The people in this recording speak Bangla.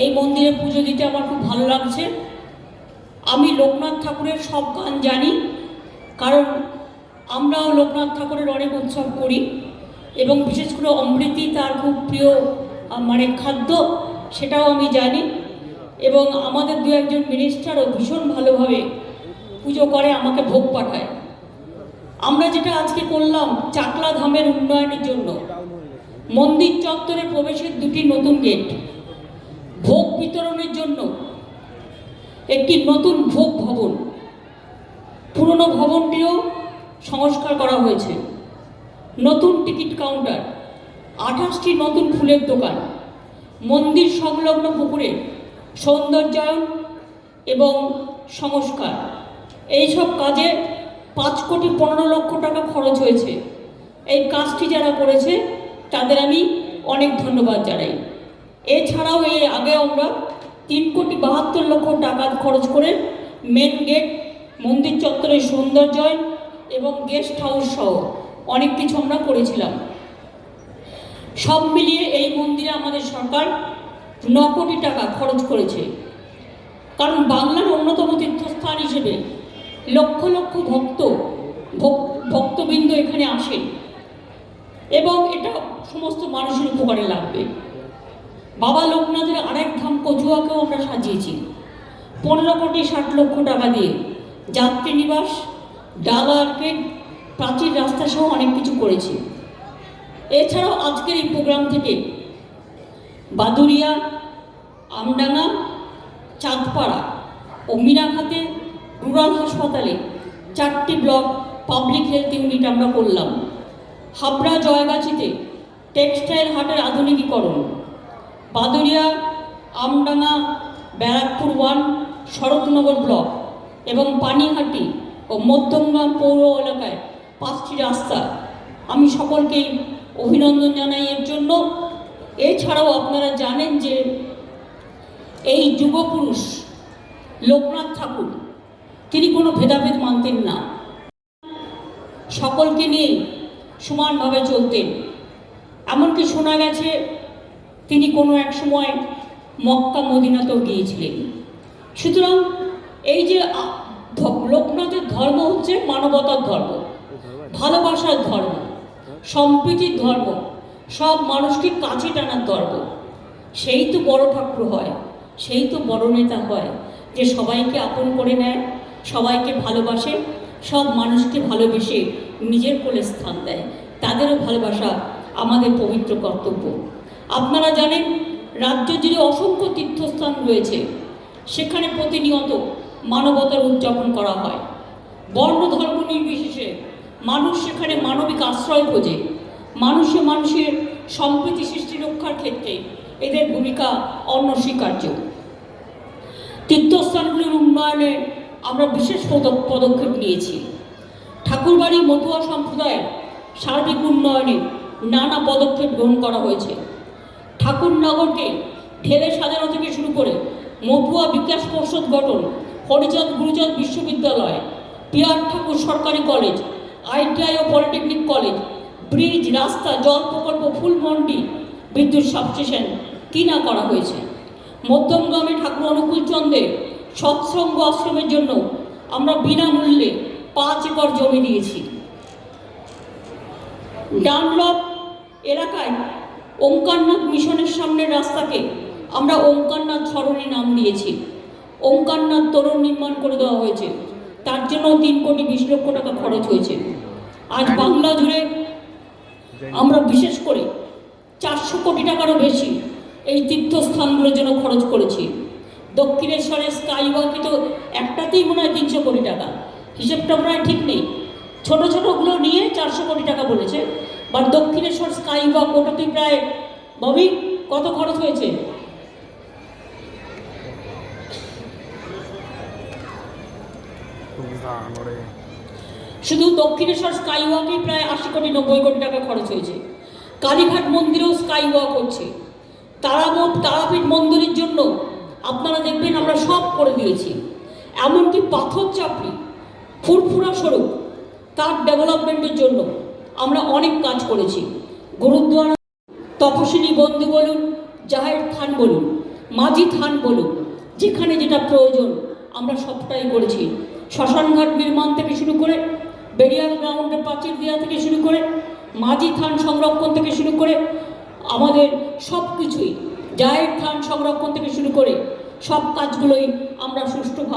এই মন্দিরে পুজো দিতে আমার খুব ভালো লাগছে। আমি লোকনাথ ঠাকুরের সব গান জানি, কারণ আমরাও লোকনাথ ঠাকুরের অনেক উৎসব করি এবং বিশেষ করে অমৃতি তার খুব প্রিয় খাদ্য, সেটাও আমি জানি। এবং আমাদের দু একজন মিনিস্টারও ভীষণ ভালোভাবে পুজো করে, আমাকে ভোগ পাঠায়। আমরা যেটা আজকে করলাম চাকলা ধামের উন্নয়নের জন্য, মন্দির চত্বরে প্রবেশের দুটি নতুন গেট, ভোগ বিতরণের জন্য একটি নতুন ভোগ ভবন, পুরনো ভবনটিও সংস্কার করা হয়েছে, নতুন টিকিট কাউন্টার, 28টি নতুন ফুলের দোকান, মন্দির সংলগ্ন পুকুরে সৌন্দর্যায়ন এবং সংস্কার, এইসব কাজে 5,15,00,000 টাকা খরচ হয়েছে। এই কাজটি যারা করেছে তাদের আমি অনেক ধন্যবাদ জানাই। এছাড়াও এর আগে আমরা 3,72,00,000 টাকা খরচ করে মেন গেট, মন্দির চত্বরের সৌন্দর্যায়ন এবং গেস্ট হাউস সহ অনেক কিছু আমরা করেছিলাম। সব মিলিয়ে এই মন্দিরে আমাদের সরকার 9 কোটি টাকা খরচ করেছে, কারণ বাংলার অন্যতম তীর্থস্থান হিসেবে লক্ষ লক্ষ ভক্তবৃন্দ এখানে আসেন এবং এটা সমস্ত মানুষের উপকারে লাগবে। বাবা লোকনাথের আরেক ধাম কচুয়াকেও আমরা সাজিয়েছি 15,60,00,000 টাকা দিয়ে, যাত্রী নিবাস, ডালা আর্কেড, প্রাচীর রাস্তা সহ অনেক কিছু করেছি। এছাড়াও আজকের এই প্রোগ্রাম থেকে বাদুরিয়া, আমডাঙ্গা, চাঁদপাড়া ও মিনাখাতে রুরাল হাসপাতালে 4টি ব্লক পাবলিক হেলথ ইউনিট আমরা করলাম। হাবড়া জয়গাছিতে টেক্সটাইল হাটের আধুনিকীকরণ, বাদুরিয়া, আমডাঙ্গা, ব্যারাকপুর 1, শরৎনগর ব্লক এবং পানিহাটি ও মধ্যমগ্রাম পৌর এলাকায় 5টি রাস্তা। আমি সকলকেই অভিনন্দন জানাই এর জন্য। এছাড়াও আপনারা জানেন যে এই যুগপুরুষ লোকনাথ ঠাকুর তিনি কোনো ভেদাভেদ মানতেন না, সকলকে নিয়ে সমানভাবে চলতেন। এমনকি শোনা গেছে তিনি কোনো এক সময় মক্কা মদিনাতেও গিয়েছিলেন। সুতরাং এই যে লোকনাথের ধর্ম হচ্ছে মানবতার ধর্ম, ভালোবাসার ধর্ম, সম্প্রীতির ধর্ম, সব মানুষকে কাছে টানার ধর্ম। সেই তো বড় ঠাকুর হয়, সেই তো বড় নেতা হয়, যে সবাইকে আপন করে নেয়, সবাইকে ভালোবাসে, সব মানুষকে ভালোবেসে নিজের কোলে স্থান দেয়। তাদেরও ভালোবাসা আমাদের পবিত্র কর্তব্য। আপনারা জানেন রাজ্য জুড়ে অসংখ্য তীর্থস্থান রয়েছে, সেখানে প্রতিনিয়ত মানবতার উদযাপন করা হয়। বর্ণ ধর্ম নির্বিশেষে মানুষ সেখানে মানবিক আশ্রয় খোঁজে। মানুষে মানুষের সম্প্রীতি সৃষ্টি রক্ষার ক্ষেত্রে এদের ভূমিকা অনস্বীকার্য। তীর্থস্থানগুলির উন্নয়নে আমরা বিশেষ পদক্ষেপ নিয়েছি। ঠাকুরবাড়ি মতুয়া সম্প্রদায়ের সার্বিক উন্নয়নে নানা পদক্ষেপ গ্রহণ করা হয়েছে। ঠাকুরনগরকে ঢেলে সাজানো থেকে শুরু করে মতুয়া বিকাশ পর্ষদ গঠন, হরিচাঁদ গুরুচাঁদ বিশ্ববিদ্যালয়, পিয়ার ঠাকুর সরকারি কলেজ, ITI ও পলিটেকনিক কলেজ, ব্রিজ, রাস্তা, জল প্রকল্প, ফুলমন্ডি, বিদ্যুৎ সাবস্টেশন কি না করা হয়েছে। মধ্যমগ্রামে ঠাকুর অনুকূল চন্দ্রের সৎসঙ্গ আশ্রমের জন্য আমরা বিনামূল্যে 5 একর জমি দিয়েছি। ডানলপ এলাকায় ওঙ্কারনাথ মিশনের সামনের রাস্তাকে আমরা ওঙ্কারনাথ সরণি নাম দিয়েছি। ওঙ্কারনাথ তোরণ নির্মাণ করে দেওয়া হয়েছে, তার জন্য 3,20,00,000 টাকা খরচ হয়েছে। আজ বাংলা জুড়ে আমরা বিশেষ করে 400 কোটি টাকারও বেশি এই তীর্থস্থানগুলোর জন্য খরচ করেছি। দক্ষিণেশ্বরের স্কাইওয়াকে তো একটাতেই মনে হয় 300 কোটি টাকা, হিসেবটা মনে হয় ঠিক নেই, ছোট ছোটগুলো নিয়ে 400 কোটি টাকা বলেছে। বা দক্ষিণেশ্বর স্কাইওয়াক ওটাতে প্রায় ববি কত খরচ হয়েছে? শুধু দক্ষিণেশ্বর স্কাইওয়াকে প্রায় 80 কোটি 90 কোটি টাকা খরচ হয়েছে। কালীঘাট মন্দিরেও স্কাইওয়াক হচ্ছে। তারাপীঠ মন্দিরের জন্য আপনারা দেখবেন আমরা সব করে দিয়েছি। এমনকি পাথর চাপড়ি, ফুরফুরা সড়ক, তার ডেভেলপমেন্টের জন্য আমরা অনেক কাজ করেছি। গুরুদ্বারা, তপশিলি বন্ধু বলুন, জাহের খান বলুন, মাঝি থান বলুন, যেখানে যেটা প্রয়োজন আমরা সবটাই করেছি। শ্মশানঘাট নির্মাণ থেকে শুরু করে, বেরিয়াল গ্রাউন্ডে প্রাচীর দেওয়া থেকে শুরু করে, মাঝি থান সংরক্ষণ থেকে শুরু করে, আমাদের সব কিছুই, জায়ের থান সংরক্ষণ থেকে শুরু করে সব কাজগুলোই আমরা সুষ্ঠুভাবে